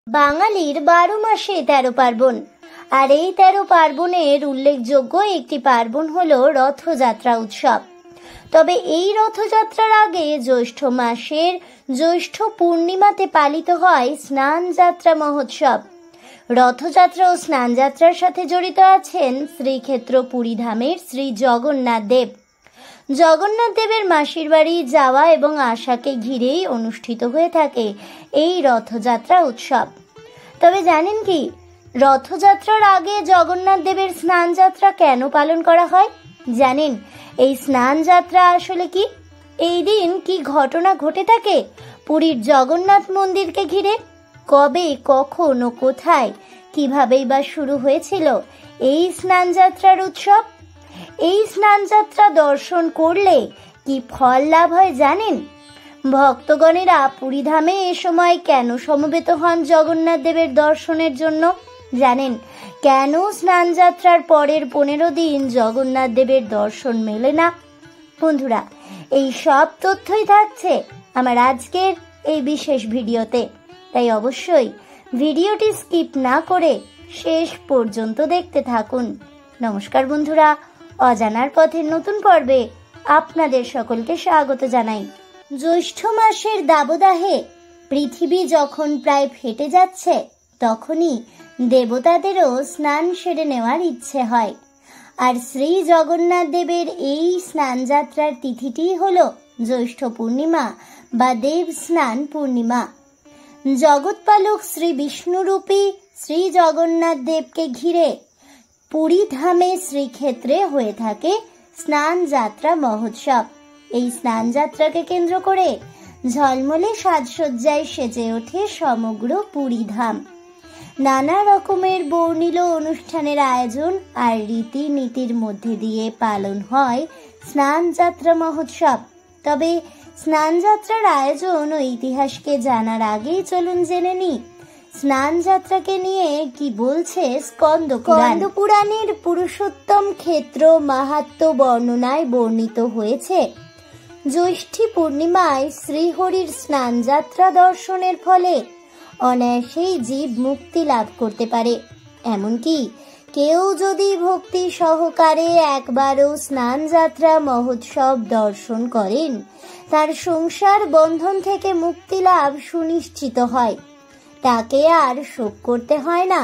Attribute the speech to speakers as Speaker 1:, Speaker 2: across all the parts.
Speaker 1: বাঙালির 12 মাসে 13 পার্বণ। আর এই 13 পার্বণের উল্লেখযোগ্য একটি পার্বণ হলো রথযাত্রা উৎসব। তবে এই রথযাত্রার আগে জ্যৈষ্ঠ মাসের জ্যৈষ্ঠ পূর্ণিমাতে পালিত হয় স্নান যাত্রা মহোৎসব। রথযাত্রা ও স্নান যাত্রার সাথে জড়িত আছেন শ্রীক্ষেত্র পুরী ধামের শ্রী জগন্নাথ দেব। জগন্নাথ দেবের মাসির বাড়ি যাওয়া এবং আসাকে ঘিরেই অনুষ্ঠিত হয়ে থাকে এই রথযাত্রা উৎসব। তবে জানেন কি, রথযাত্রার আগে জগন্নাথ দেবের স্নান যাত্রা কেন পালন করা হয়? জানেন এই স্নান যাত্রা আসলে কি? এই দিন কি ঘটনা ঘটে থাকে পুরীর জগন্নাথ মন্দিরকে ঘিরে? কবে, কখন ও কোথায়, কিভাবেই বা শুরু হয়েছিল এই স্নান যাত্রার উৎসব? এই স্নান যাত্রা দর্শন করলে কি ফল লাভ হয় জানেন? ভক্তগণেরা পুরী ধামে এ সময় কেন সমবেত হন জগন্নাথ দেবের দর্শনের জন্য? জানেন কেন স্নান যাত্রার পরের 15 দিন জগন্নাথ দেবের দর্শন মেলে না? বন্ধুরা, এই সব তথ্যই থাকছে আমার আজকের এই বিশেষ ভিডিওতে, তাই অবশ্যই ভিডিওটি স্কিপ না করে শেষ পর্যন্ত দেখতে থাকুন। নমস্কার বন্ধুরা, অজানার পথের নতুন পর্বে আপনাদের সকলকে স্বাগত জানাই। জ্যৈষ্ঠ মাসের দাবদাহে পৃথিবী যখন প্রায় ফেটে যাচ্ছে, তখনই দেবতাদেরও স্নান সেরে নেওয়ার ইচ্ছে হয়। আর শ্রী জগন্নাথ দেবের এই স্নান যাত্রার তিথিটি হল জ্যৈষ্ঠ পূর্ণিমা বা দেব স্নান পূর্ণিমা। জগৎপালক শ্রী বিষ্ণুরূপী শ্রী জগন্নাথ দেবকে ঘিরে পুরী ধামে শ্রীক্ষেত্রে হয়ে থাকে স্নান যাত্রা মহোৎসব। এই স্নান যাত্রাকে কেন্দ্র করে ঝলমলে সাজসজ্জায় সেজে ওঠে সমগ্র পুরী ধাম। নানা রকমের বর্ণিল অনুষ্ঠানের আয়োজন আর রীতিনীতির মধ্যে দিয়ে পালন হয় স্নান যাত্রা মহোৎসব। তবে স্নান যাত্রার আয়োজন ও ইতিহাসকে জানার আগেই চলুন জেনে নিই স্নান যাত্রাকে নিয়ে কি বলছে স্কন্দ পুরাণের পুরুষোত্তম ক্ষেত্র মাহাত্ম্য বর্ণনায় বর্ণিত হয়েছে। জ্যৈষ্ঠী পূর্ণিমায় শ্রীহরির স্নান যাত্রা দর্শনের ফলে অনায়াসেই জীব মুক্তি লাভ করতে পারে। এমনকি কেউ যদি ভক্তি সহকারে একবারও স্নান যাত্রা মহোৎসব দর্শন করেন, তার সংসার বন্ধন থেকে মুক্তি লাভ সুনিশ্চিত হয়, তাকে আর শোক করতে হয় না।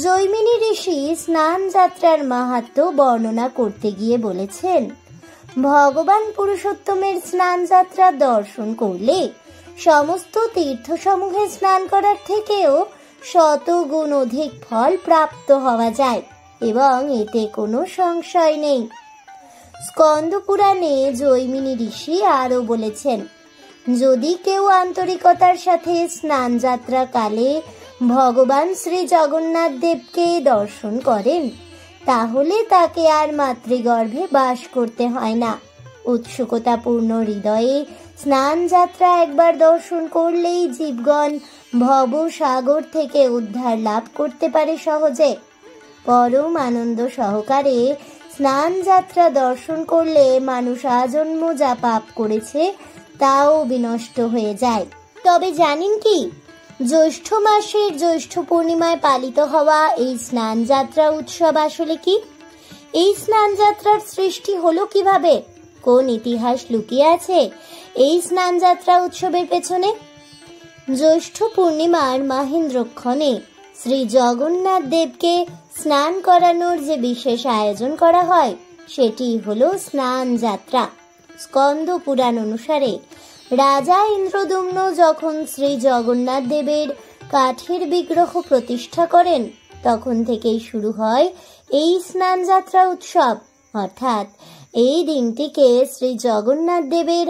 Speaker 1: জৈমিনী ঋষি স্নান যাত্রার মাহাত্ম্য বর্ণনা করতে গিয়ে বলেছেন, ভগবান পুরুষোত্তমের স্নান যাত্রা দর্শন করলে সমস্ত তীর্থসমূহে স্নান করার থেকেও 100 গুণ অধিক ফল প্রাপ্ত হওয়া যায় এবং এতে কোনো সংশয় নেই। স্কন্দ পুরাণে জৈমিনী ঋষি আরও বলেছেন, যদি কেউ আন্তরিকতার সাথে স্নান যাত্রা কালে ভগবান শ্রী জগন্নাথ দেবকে দর্শন করেন, তাহলে তাকে আর মাতৃগর্ভে বাস করতে হয় না। উৎসুকতাপূর্ণ হৃদয়ে স্নান যাত্রা একবার দর্শন করলেই জীবগণ ভব সাগর থেকে উদ্ধার লাভ করতে পারে সহজে। পরম আনন্দ সহকারে স্নান যাত্রা দর্শন করলে মানুষ আজন্ম যা পাপ করেছে তাও বিনষ্ট হয়ে যায়। তবে জানেন কি, জ্যৈষ্ঠ মাসের জ্যৈষ্ঠ পূর্ণিমায় পালিত হওয়া এই স্নান যাত্রা উৎসব আসলে কি? এই স্নান যাত্রার সৃষ্টি হলো কিভাবে? কোন ইতিহাস লুকিয়ে আছে এই স্নান যাত্রা উৎসবের পেছনে? জ্যৈষ্ঠ পূর্ণিমার মাহেন্দ্রক্ষণে শ্রী জগন্নাথ দেবকে স্নান করানোর যে বিশেষ আয়োজন করা হয়, সেটি হলো স্নান যাত্রা। স্কন্দ পুরাণ অনুসারে রাজা ইন্দ্রদ্যুম্ন যখন শ্রী জগন্নাথ দেবের কাঠের বিগ্রহ প্রতিষ্ঠা করেন, তখন থেকেই শুরু হয় এই স্নান যাত্রা উৎসব। অর্থাৎ এই দিনটিকে শ্রী জগন্নাথ দেবের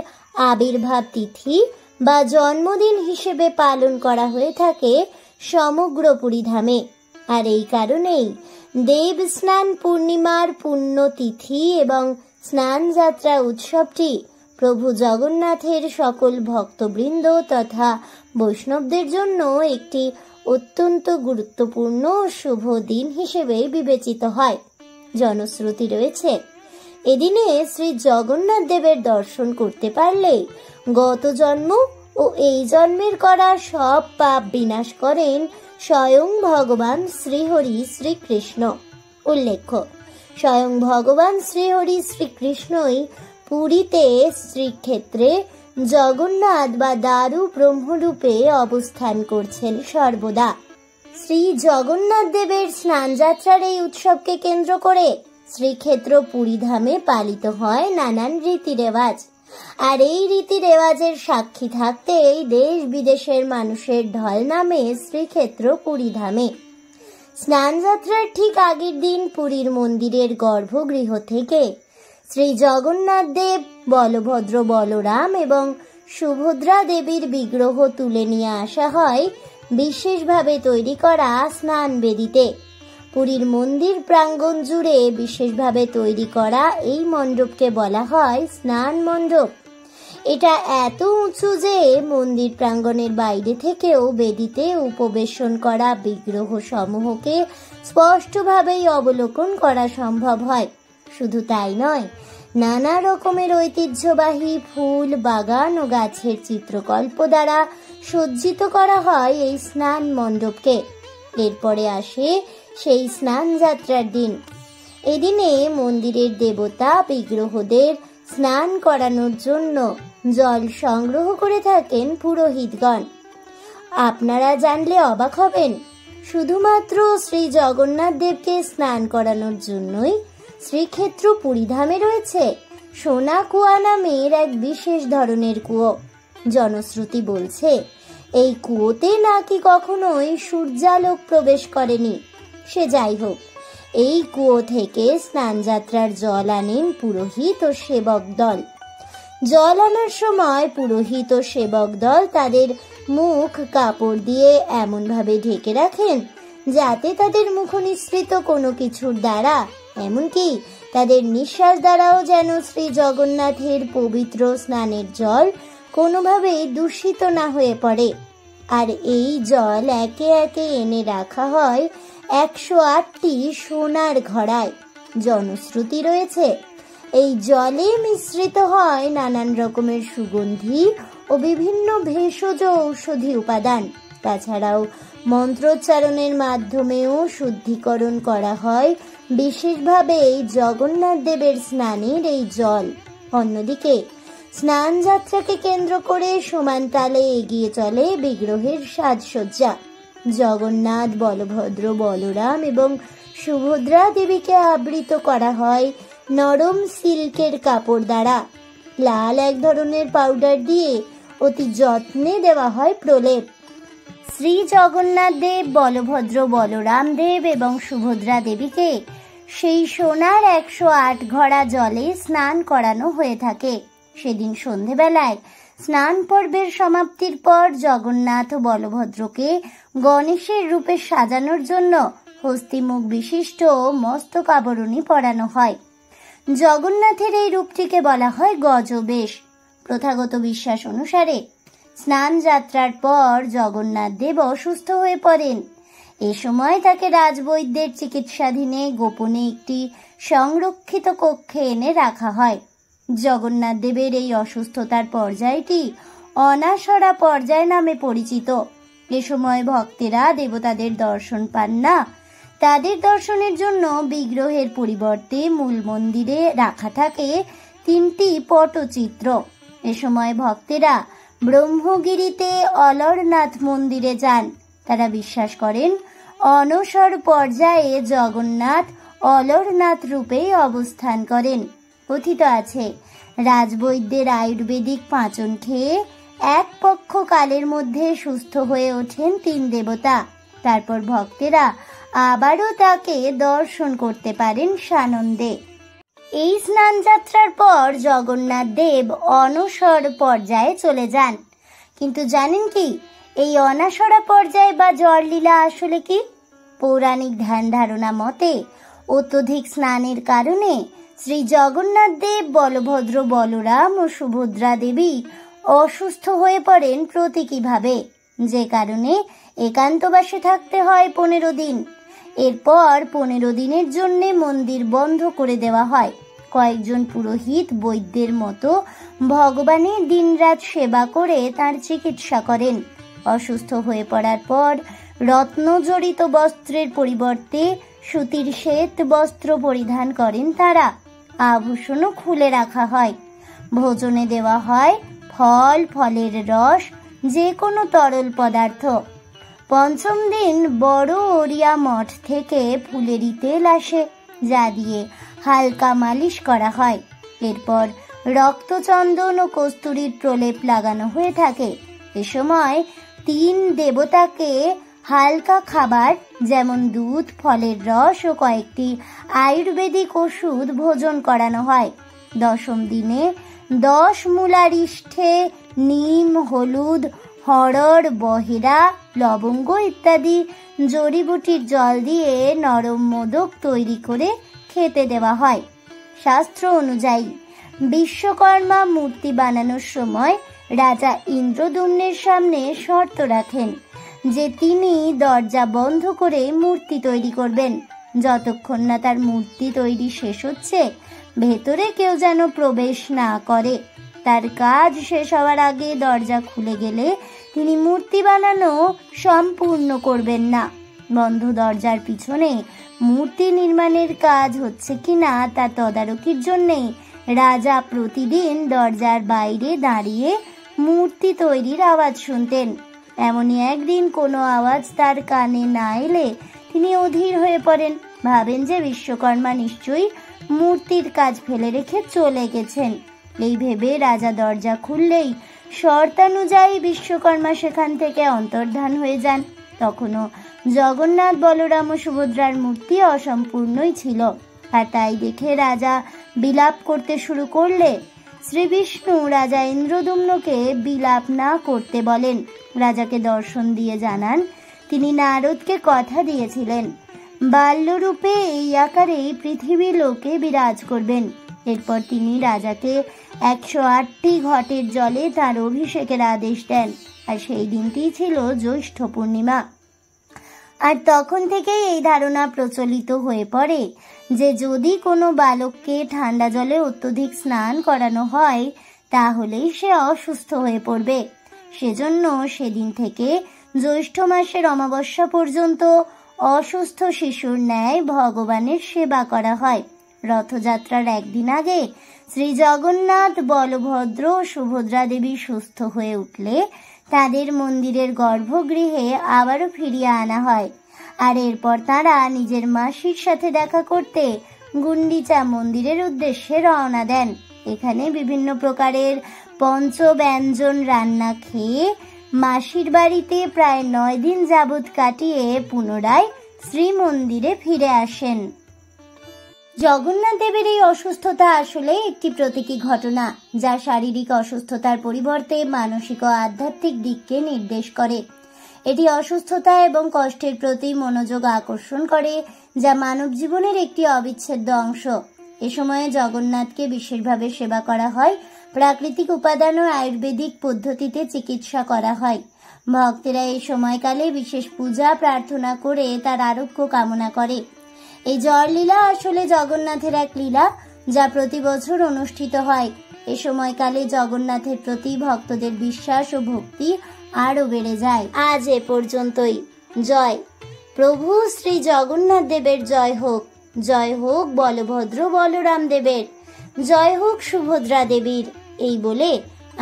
Speaker 1: আবির্ভাব তিথি বা জন্মদিন হিসেবে পালন করা হয়ে থাকে সমগ্র পুরী ধামে। আর এই কারণেই দেব স্নান পূর্ণিমার পুণ্য তিথি এবং স্নান যাত্রা উৎসবটি প্রভু জগন্নাথের সকল ভক্তবৃন্দ তথা বৈষ্ণবদের জন্য একটি অত্যন্ত গুরুত্বপূর্ণ শুভ দিন হিসেবে বিবেচিত হয়। জনশ্রুতি রয়েছে, এদিনে শ্রী জগন্নাথ দেবের দর্শন করতে পারলে গত জন্ম ও এই জন্মের করা সব পাপ বিনাশ করেন স্বয়ং ভগবান শ্রীহরি শ্রীকৃষ্ণ। উল্লেখ্য, স্বয়ং ভগবান শ্রীহরি শ্রীকৃষ্ণই পুরীতে শ্রীক্ষেত্রে জগন্নাথ বা দারু ব্রহ্মরূপে অবস্থান করছেন সর্বদা। শ্রী জগন্নাথ দেবের স্নানযাত্রার এই উৎসবকে কেন্দ্র করে শ্রীক্ষেত্র পুরীধামে পালিত হয় নানান রীতিরেওয়াজ। আর এই রীতিরেওয়াজের সাক্ষী থাকতেই দেশ বিদেশের মানুষের ঢল নামে শ্রীক্ষেত্র পুরীধামে। স্নানযাত্রার ঠিক আগের দিন পুরীর মন্দিরের গর্ভগৃহ থেকে শ্রী জগন্নাথ দেব, বলভদ্র, বলরাম এবং সুভদ্রা দেবীর বিগ্রহ তুলে নিয়ে আসা হয় বিশেষভাবে তৈরি করা স্নান বেদিতে। পুরীর মন্দির প্রাঙ্গণ জুড়ে বিশেষভাবে তৈরি করা এই মণ্ডপকে বলা হয় স্নান মণ্ডপ। এটা এত উঁচু যে মন্দির প্রাঙ্গণের বাইরে থেকেও বেদিতে উপবেশন করা বিগ্রহ সমূহকে স্পষ্টভাবেই অবলোকন করা সম্ভব হয়। শুধু তাই নয়, নানা রকমের ঐতিহ্যবাহী ফুল, বাগান ও গাছের চিত্রকল্প দ্বারা সজ্জিত করা হয় এই স্নান মণ্ডপকে। এরপরে আসে সেই স্নান যাত্রার দিন। এদিনে মন্দিরের দেবতা বিগ্রহদের স্নান করানোর জন্য জল সংগ্রহ করে থাকেন পুরোহিতগণ। আপনারা জানলে অবাক হবেন, শুধুমাত্র শ্রী জগন্নাথ দেবকে স্নান করানোর জন্যই শ্রীক্ষেত্র পুরীধামে রয়েছে সোনা কুয়া নামের এক বিশেষ ধরনের কুয়ো। জনশ্রুতি বলছে এই কুয়োতে নাকি কখনোই সূর্যালোক প্রবেশ করেনি। সে যাই হোক, এই কুয়ো থেকে স্নানযাত্রার জল আনেন পুরোহিত ও সেবক দল। জল আনার সময় পুরোহিত ও সেবক দল তাদের মুখ কাপড় দিয়ে এমনভাবে ঢেকে রাখেন যাতে তাদের মুখ নিঃসৃত কোনো কিছুর দ্বারা, এমনকি তাদের নিঃশ্বাস দ্বারাও যেন শ্রী জগন্নাথের পবিত্র স্নানের জল কোনোভাবেই দূষিত না হয়ে পড়ে। আর এই জল একে একে এনে রাখা হয় 108টি সোনার ঘড়ায়। জনশ্রুতি রয়েছে এই জলে মিশ্রিত হয় নানান রকমের সুগন্ধি ও বিভিন্ন ভেষজ ঔষধি উপাদান। তাছাড়াও মন্ত্রোচ্চারণের মাধ্যমেও শুদ্ধিকরণ করা হয় বিশেষভাবে এই জগন্নাথ দেবের স্নানের এই জল। অন্যদিকে স্নান যাত্রাকে কেন্দ্র করে সমান তালে এগিয়ে চলে বিগ্রহের সাজসজ্জা। জগন্নাথ, বলভদ্র, বলরাম এবং সুভদ্রা দেবীকে আবৃত করা হয় নরম সিল্কের কাপড় দ্বারা। লাল এক ধরনের পাউডার দিয়ে অতি যত্নে দেওয়া হয় প্রলেপ। শ্রী জগন্নাথ দেব, বলভদ্র, বলরাম দেব এবং সুভদ্রা দেবীকে সেই সোনার 108 ঘড়া জলে স্নান করানো হয়ে থাকে। সেদিন সন্ধেবেলায় স্নান পর্বের সমাপ্তির পর জগন্নাথ ও বলভদ্রকে গণেশের রূপে সাজানোর জন্য হস্তিমুখ বিশিষ্ট মস্তক আবরণী পরানো হয়। জগন্নাথের এই রূপটিকে বলা হয় গজবেশ। প্রথাগত বিশ্বাস অনুসারে স্নান যাত্রার পর জগন্নাথ দেব অসুস্থ হয়ে পড়েন। এ সময় তাকে রাজবৈদ্যের চিকিৎসাধীনে গোপনে একটি সংরক্ষিত কক্ষে এনে রাখা হয়। জগন্নাথ দেবের এই অসুস্থতার পর্যায়টি অনাসরা পর্যায় নামে পরিচিত। এ সময় ভক্তেরা দেবতাদের দর্শন পান না। তাদের দর্শনের জন্য বিগ্রহের পরিবর্তে মূল মন্দিরে রাখা থাকে 3টি পটচিত্র। এ সময় ভক্তেরা ব্রহ্মগিরিতে অলরনাথ মন্দিরে যান। তারা বিশ্বাস করেন অনসর পর্যায়ে জগন্নাথ অলরনাথ রূপে অবস্থান করেন। কথিত আছে রাজবৈদ্যের আয়ুর্বেদিক পাঁচন খেয়ে এক পক্ষ কালের মধ্যে সুস্থ হয়ে ওঠেন 3 দেবতা। তারপর ভক্তেরা আবারও তাকে দর্শন করতে পারেন সানন্দে। এই স্নান যাত্রার পর জগন্নাথ দেব অনসর পর্যায়ে চলে যান। কিন্তু জানেন কি এই অনাসরা পর্যায় বা জড়লীলা আসলে কি? পৌরাণিক ধ্যান ধারণা মতে অত্যধিক স্নানের কারণে শ্রী জগন্নাথ দেব, বলভদ্র, বলরাম ও সুভদ্রা দেবী অসুস্থ হয়ে পড়েন প্রতীকীভাবে, যে কারণে একান্তবাসে থাকতে হয় 15 দিন। এরপর 15 দিনের জন্য মন্দির বন্ধ করে দেওয়া হয়। কয়েকজন পুরোহিত বৈদ্যের মতো ভগবানের দিনরাত সেবা করে তার চিকিৎসা করেন। অসুস্থ হয়ে পড়ার পর রত্নজড়িত বস্ত্রের পরিবর্তে সুতির শ্বেত বস্ত্র পরিধান করেন তারা। আভূষণও খুলে রাখা হয়। ভোজনে দেওয়া হয় ফল, ফলের রস, যে কোনো তরল পদার্থ। পঞ্চম দিন বড় ওড়িয়া মঠ থেকে ফুলেরি তেল আসে, যা দিয়ে হালকা মালিশ করা হয়। এরপর রক্তচন্দন ও কস্তুরীর প্রলেপ লাগানো হয়ে থাকে। এ সময় 3 দেবতাকে হালকা খাবার যেমন দুধ, ফলের রস ও কয়েকটি আয়ুর্বেদিক ওষুধ ভোজন করানো হয়। 10ম দিনে 10 মূলারিষ্ঠে নিম, হলুদ, হরড়, বহেরা, লবঙ্গ ইত্যাদি জড়িবুটির জল দিয়ে নরম মোদক তৈরি করে খেতে দেওয়া হয়। শাস্ত্র অনুযায়ী বিশ্বকর্মা মূর্তি বানানোর সময় রাজা ইন্দ্রদ্যুম্নের সামনে শর্ত রাখেন যে তিনি দরজা বন্ধ করে মূর্তি তৈরি করবেন। যতক্ষণ না তার মূর্তি তৈরি শেষ হচ্ছে, ভেতরে কেউ যেন প্রবেশ না করে। তার কাজ শেষ হওয়ার আগে দরজা খুলে গেলে তিনি মূর্তি বানানো সম্পূর্ণ করবেন না। বন্ধ দরজার পিছনে মূর্তি নির্মাণের কাজ হচ্ছে কিনা তা তদারকির জন্যে রাজা প্রতিদিন দরজার বাইরে দাঁড়িয়ে মূর্তি তৈরির আওয়াজ শুনতেন। এমনই একদিন কোনো আওয়াজ তার কানে না এলে তিনি অধীর হয়ে পড়েন, ভাবেন যে বিশ্বকর্মা নিশ্চয়ই মূর্তির কাজ ফেলে রেখে চলে গেছেন। এই ভেবে রাজা দরজা খুললেই শর্তানুযায়ী বিশ্বকর্মা সেখান থেকে অন্তর্ধান হয়ে যান। তখনও জগন্নাথ, বলরাম ও সুভদ্রার মূর্তি অসম্পূর্ণই ছিল। আর তাই দেখে রাজা বিলাপ করতে শুরু করলে শ্রী বিষ্ণু রাজা ইন্দ্রদ্যুম্নকে বিলাপ না করতে বলেন। রাজাকে দর্শন দিয়ে জানান তিনি নারদকে কথা দিয়েছিলেন বাল্যরূপে এই আকারেই পৃথিবীর লোকে বিরাজ করবেন। এরপর তিনি রাজাকে 108টি ঘটের জলে তার অভিষেকের আদেশ দেন। আর সেই দিনটি ছিল জ্যৈষ্ঠ পূর্ণিমা। আর তখন থেকেই এই ধারণা প্রচলিত হয়ে পড়ে যে যদি কোনো বালককে ঠান্ডা জলে অত্যধিক স্নান করানো হয় তাহলেই সে অসুস্থ হয়ে পড়বে। সেজন্য সেদিন থেকে জ্যৈষ্ঠ মাসের অমাবস্যা পর্যন্ত অসুস্থ শিশুর ন্যায় ভগবানের সেবা করা হয়। রথযাত্রার একদিন আগে শ্রী জগন্নাথ, বলভদ্র ও সুভদ্রা দেবী সুস্থ হয়ে উঠলে তাদের মন্দিরের গর্ভগৃহে আবারও ফিরিয়ে আনা হয়। আর এরপর তারা নিজের মাসির সাথে দেখা করতে গুন্ডিচা মন্দিরের উদ্দেশ্যে রওনা দেন। এখানে বিভিন্ন প্রকারের পঞ্চব্যঞ্জন রান্না খেয়ে মাসির বাড়িতে প্রায় 9 দিন যাবৎ কাটিয়ে পুনরায় শ্রীমন্দিরে ফিরে আসেন। জগন্নাথ দেবের এই অসুস্থতা আসলে একটি প্রতীকী ঘটনা, যা শারীরিক অসুস্থতার পরিবর্তে মানসিক ও আধ্যাত্মিক দিককে নির্দেশ করে। এটি অসুস্থতা এবং কষ্টের প্রতি মনোযোগ আকর্ষণ করে, যা মানব জীবনের একটি অবিচ্ছেদ্য অংশ। এ সময়ে জগন্নাথকে বিশেষভাবে সেবা করা হয়। প্রাকৃতিক উপাদান ও আয়ুর্বেদিক পদ্ধতিতে চিকিৎসা করা হয়। ভক্তেরা এই সময়কালে বিশেষ পূজা প্রার্থনা করে তার আরোগ্য কামনা করে। এই জ্বরলীলা আসলে জগন্নাথের এক লীলা, যা প্রতি বছর অনুষ্ঠিত হয়। এ সময়কালে জগন্নাথের প্রতি ভক্তদের বিশ্বাস ও ভক্তি আরো বেড়ে যায়। আজ এ পর্যন্তই। জয় প্রভু শ্রী জগন্নাথ দেবের জয় হোক। জয় হোক বলভদ্র বলরাম দেবের। জয় হোক সুভদ্রা দেবীর। এই বলে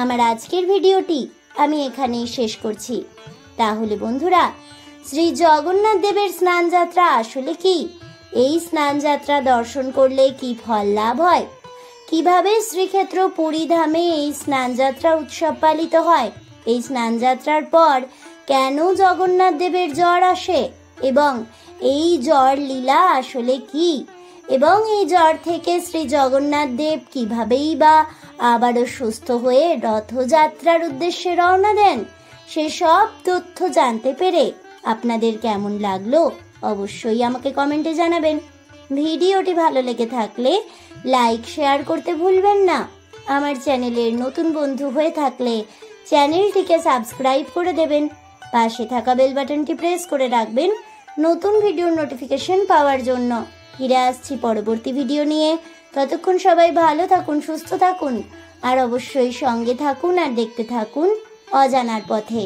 Speaker 1: আমার আজকের ভিডিওটি আমি এখানেই শেষ করছি। তাহলে বন্ধুরা, শ্রী জগন্নাথ দেবের স্নান যাত্রা আসলে কি? এই স্নান যাত্রা দর্শন করলে কি ফল লাভ হয়? কিভাবে শ্রীক্ষেত্র পুরী ধামে এই স্নান যাত্রা উৎসব পালিত হয়? এই স্নান যাত্রার পর কেন জগন্নাথ দেবের জ্বর আসে এবং এই জ্বর লীলা আসলে কি, এবং এই জ্বর থেকে শ্রী জগন্নাথ দেব কিভাবেই বা আবারও সুস্থ হয়ে রথযাত্রার উদ্দেশ্যে রওনা দেন, সেসব তথ্য জানতে পেরে আপনাদের কেমন লাগলো অবশ্যই আমাকে কমেন্টে জানাবেন। ভিডিওটি ভালো লেগে থাকলে লাইক, শেয়ার করতে ভুলবেন না। আমার চ্যানেলের নতুন বন্ধু হয়ে থাকলে চ্যানেলটিকে সাবস্ক্রাইব করে দেবেন। পাশে থাকা বেল বাটনটি প্রেস করে রাখবেন নতুন ভিডিওর নোটিফিকেশন পাওয়ার জন্য। ফিরে আসছি পরবর্তী ভিডিও নিয়ে। ততক্ষণ সবাই ভালো থাকুন, সুস্থ থাকুন, আর অবশ্যই সঙ্গে থাকুন আর দেখতে থাকুন অজানার পথে।